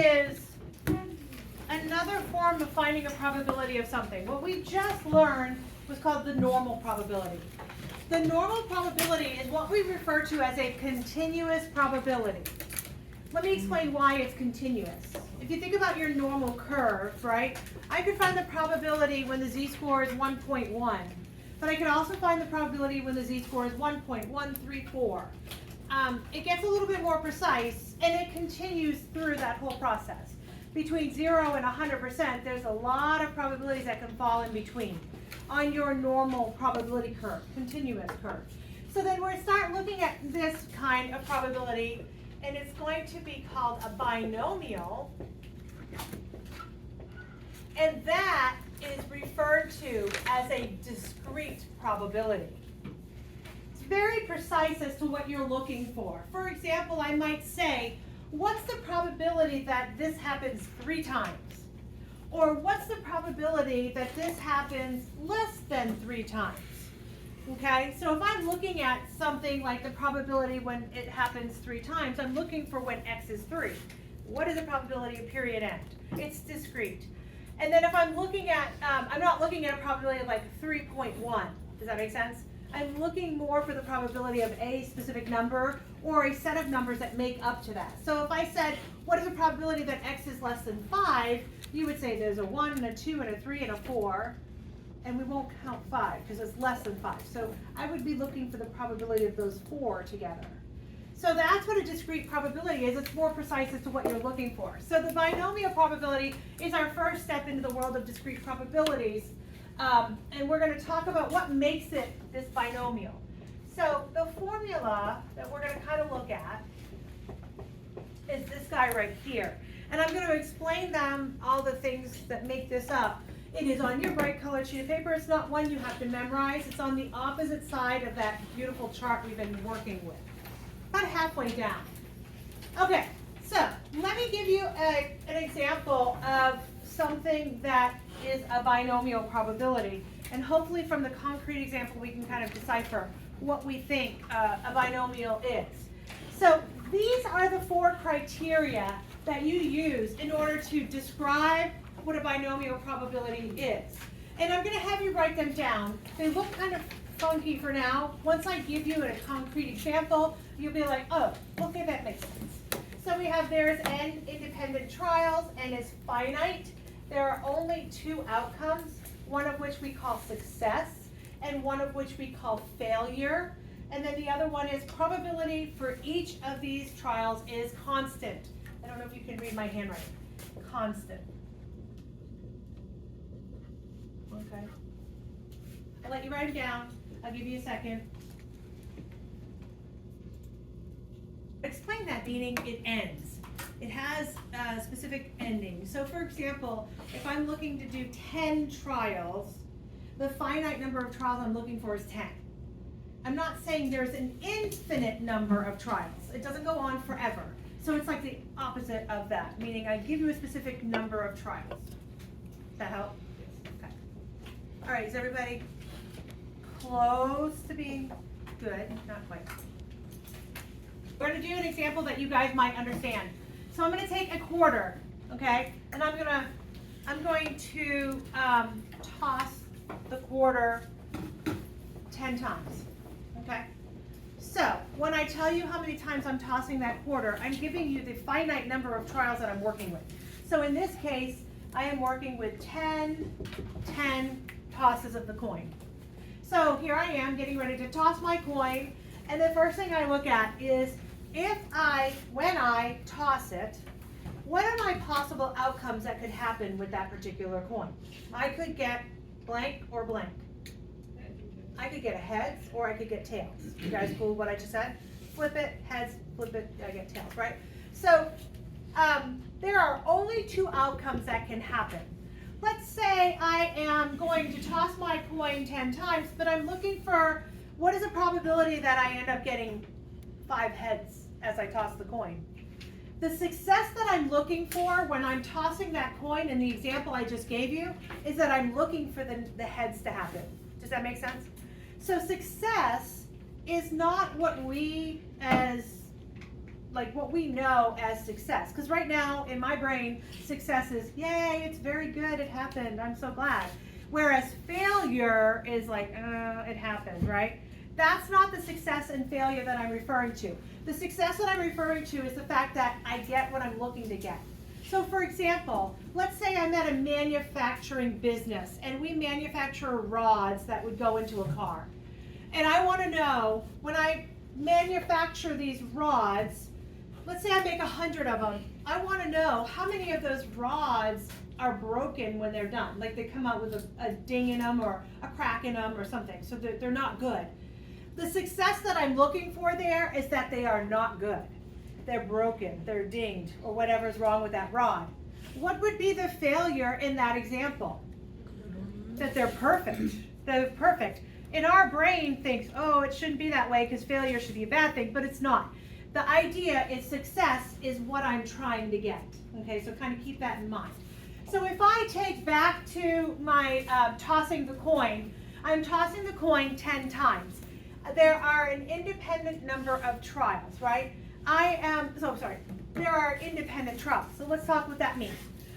is another form of finding a probability of something. What we just learned was called the normal probability. The normal probability is what we refer to as a continuous probability. Let me explain why it's continuous. If you think about your normal curve, right, I could find the probability when the z-score is 1.1, but I could also find the probability when the z-score is 1.134. It gets a little bit more precise, and it continues through that whole process. Between 0 and 100%, there's a lot of probabilities that can fall in between on your normal probability curve, continuous curve. So then we're start looking at this kind of probability, and it's going to be called a binomial, and that is referred to as a discrete probability. It's very precise as to what you're looking for. For example, I might say, what's the probability that this happens 3 times? Or what's the probability that this happens less than 3 times? Okay, so if I'm looking at something like the probability when it happens 3 times, I'm looking for when x is 3. What is the probability of period end? It's discrete. And then if I'm looking at, I'm not looking at a probability of like 3.1. Does that make sense? I'm looking more for the probability of a specific number or a set of numbers that make up to that. So if I said, what is the probability that x is less than 5, you would say there's a 1 and a 2 and a 3 and a 4, and we won't count 5 because it's less than 5. So I would be looking for the probability of those 4 together. So that's what a discrete probability is. It's more precise as to what you're looking for. So the binomial probability is our first step into the world of discrete probabilities. And we're going to talk about what makes it this binomial. So the formula that we're going to kind of look at is this guy right here. And I'm going to explain them, all the things that make this up. It is on your bright colored sheet of paper. It's not one you have to memorize. It's on the opposite side of that beautiful chart we've been working with. About halfway down. Okay, so let me give you an example of something that is a binomial probability. And hopefully from the concrete example we can kind of decipher what we think a binomial is. So these are the 4 criteria that you use in order to describe what a binomial probability is. And I'm going to have you write them down. They look kind of funky for now. Once I give you a concrete example, you'll be like, oh, okay, that makes sense. So we have there's n independent trials, n is finite. There are only 2 outcomes, one of which we call success and one of which we call failure. And then the other one is probability for each of these trials is constant. I don't know if you can read my handwriting. Constant. Okay. I'll let you write it down. I'll give you a second. Explain that, meaning it ends. It has a specific ending. So for example, if I'm looking to do 10 trials, the finite number of trials I'm looking for is 10. I'm not saying there's an infinite number of trials. It doesn't go on forever. So it's like the opposite of that, meaning I give you a specific number of trials. Does that help? Okay. All right, is everybody close to being good? Not quite. We're going to do an example that you guys might understand. So I'm going to take a quarter, okay, and I'm going to toss the quarter 10 times, okay? So when I tell you how many times I'm tossing that quarter, I'm giving you the finite number of trials that I'm working with. So in this case, I am working with 10 tosses of the coin. So here I am getting ready to toss my coin, and the first thing I look at is when I toss it, what are my possible outcomes that could happen with that particular coin? I could get blank or blank. I could get a heads or I could get tails. You guys cool with what I just said? Flip it, heads, flip it, I get tails, right? So there are only 2 outcomes that can happen. Let's say I am going to toss my coin 10 times, but I'm looking for what is the probability that I end up getting 5 heads as I toss the coin. The success that I'm looking for when I'm tossing that coin in the example I just gave you is that I'm looking for the heads to happen. Does that make sense? So success is not what we as like what we know as success. Because right now in my brain, success is, yay, it's very good, it happened, I'm so glad. Whereas failure is like, it happened, right? That's not the success and failure that I'm referring to. The success that I'm referring to is the fact that I get what I'm looking to get. So for example, let's say I'm at a manufacturing business and we manufacture rods that would go into a car. And I want to know, when I manufacture these rods, let's say I make 100 of them, I want to know how many of those rods are broken when they're done. Like they come out with a ding in them or a crack in them or something, so they're not good. The success that I'm looking for there is that they are not good. They're broken, they're dinged, or whatever's wrong with that rod. What would be the failure in that example? That they're perfect. They're perfect. And our brain thinks, oh, it shouldn't be that way because failure should be a bad thing, but it's not. The idea is success is what I'm trying to get. Okay, so kind of keep that in mind. So if I take back to my tossing the coin, I'm tossing the coin 10 times. There are an independent number of trials, right? There are independent trials. So let's talk what that means.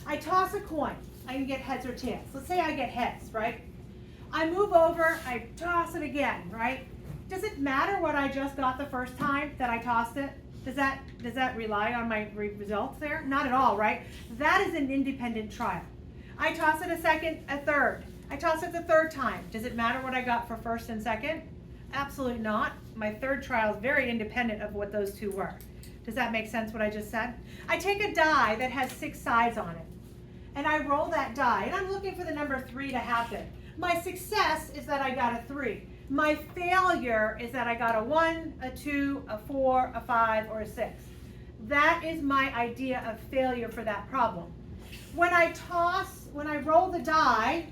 I toss a coin. I can get heads or tails. Let's say I get heads, right? I move over, I toss it again, right? Does it matter what I just got the first time that I tossed it? Does that rely on my results there? Not at all, right? That is an independent trial. I toss it a second, a third. I toss it the third time. Does it matter what I got for first and second? Absolutely not. My third trial is very independent of what those two were. Does that make sense what I just said? I take a die that has 6 sides on it, and I roll that die, and I'm looking for the number 3 to happen. My success is that I got a 3. My failure is that I got a 1, a 2, a 4, a 5, or a 6. That is my idea of failure for that problem. When I roll the die,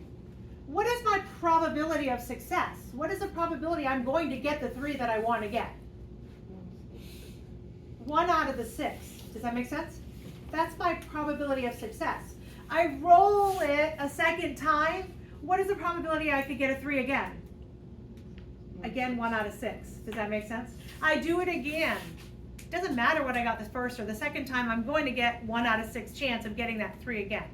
what is my probability of success? What is the probability I'm going to get the 3 that I want to get? 1 out of the 6. Does that make sense? That's my probability of success. I roll it a second time. What is the probability I could get a 3 again? Again, 1 out of 6. Does that make sense? I do it again. It doesn't matter what I got the first or the second time, I'm going to get 1 out of 6 chance of getting that 3 again.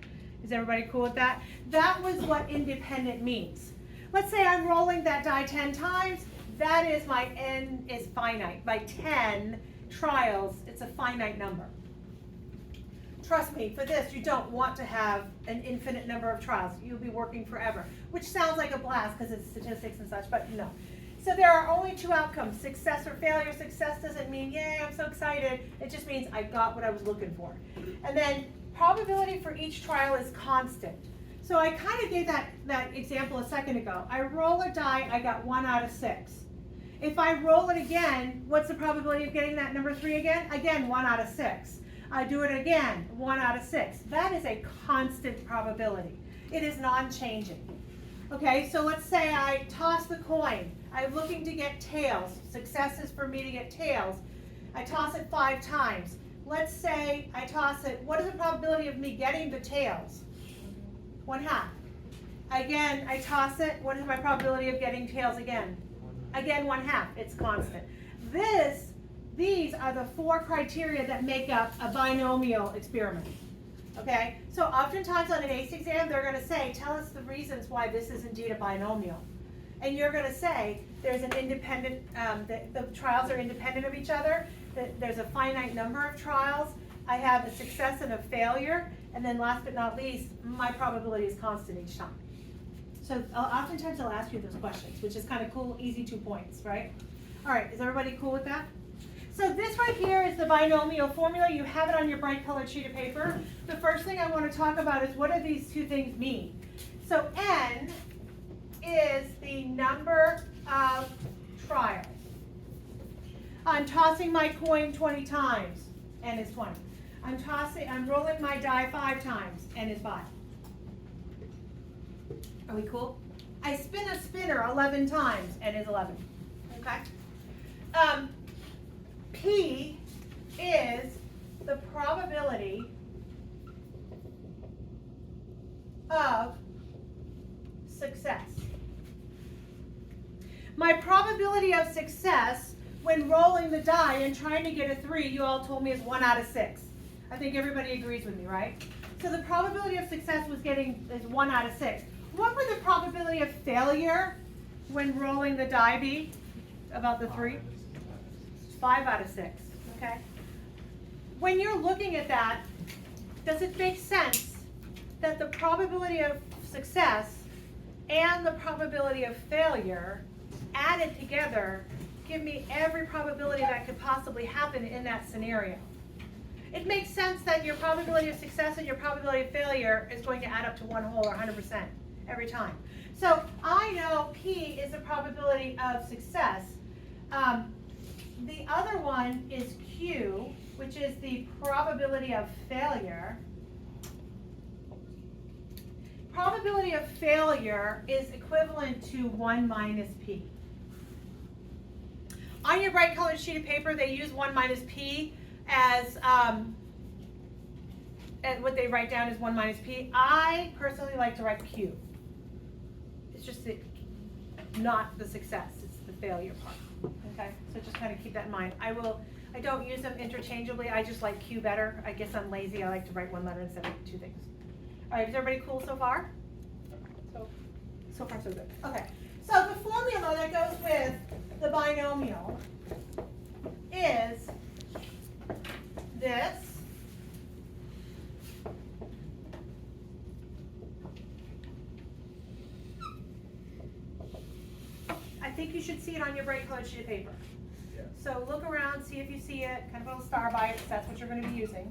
Is everybody cool with that? That was what independent means. Let's say I'm rolling that die 10 times. That is my n is finite. By 10 trials, it's a finite number. Trust me, for this, you don't want to have an infinite number of trials. You'll be working forever, which sounds like a blast because it's statistics and such, but no. So there are only 2 outcomes, success or failure. Success doesn't mean, yay, I'm so excited. It just means I got what I was looking for. And then probability for each trial is constant. So I kind of gave that example a second ago. I roll a die, I got 1 out of 6. If I roll it again, what's the probability of getting that number 3 again? Again, 1 out of 6. I do it again, 1 out of 6. That is a constant probability. It is non-changing. Okay, so let's say I toss the coin. I'm looking to get tails. Success is for me to get tails. I toss it 5 times. Let's say I toss it. What is the probability of me getting the tails? 1/2. Again, I toss it. What is my probability of getting tails again? Again, 1/2. It's constant. These are the 4 criteria that make up a binomial experiment. Okay, so oftentimes on an ACE exam, they're going to say, tell us the reasons why this is indeed a binomial. And you're going to say there's an independent, the trials are independent of each other, that there's a finite number of trials, I have a success and a failure, and then last but not least, my probability is constant each time. So oftentimes they'll ask you those questions, which is kind of cool, easy 2 points, right? All right, is everybody cool with that? So this right here is the binomial formula. You have it on your bright colored sheet of paper. The first thing I want to talk about is what do these 2 things mean? So n is the number of trials. I'm tossing my coin 20 times, n is 20. I'm rolling my die 5 times, n is 5. Are we cool? I spin a spinner 11 times, n is 11. Okay? P is the probability of success. My probability of success when rolling the die and trying to get a 3, you all told me is 1 out of 6. I think everybody agrees with me, right? So the probability of success is 1 out of 6. What would the probability of failure when rolling the die be about the 3? 5 out of 6, okay? When you're looking at that, does it make sense that the probability of success and the probability of failure added together give me every probability that could possibly happen in that scenario? It makes sense that your probability of success and your probability of failure is going to add up to one whole or 100% every time. So I know P is the probability of success. The other one is Q, which is the probability of failure. Probability of failure is equivalent to 1 minus P. On your bright colored sheet of paper, they use 1 minus P as what they write down is 1 minus P. I personally like to write Q. It's just not the success, it's the failure part. Okay, so just kind of keep that in mind. I don't use them interchangeably. I just like Q better. I guess I'm lazy. I like to write one letter instead of 2 things. All right, is everybody cool so far? So far so good. Okay, so the formula that goes with the binomial is this. I think you should see it on your bright colored sheet of paper. Yeah. So look around, see if you see it, kind of a little star by it, because that's what you're going to be using.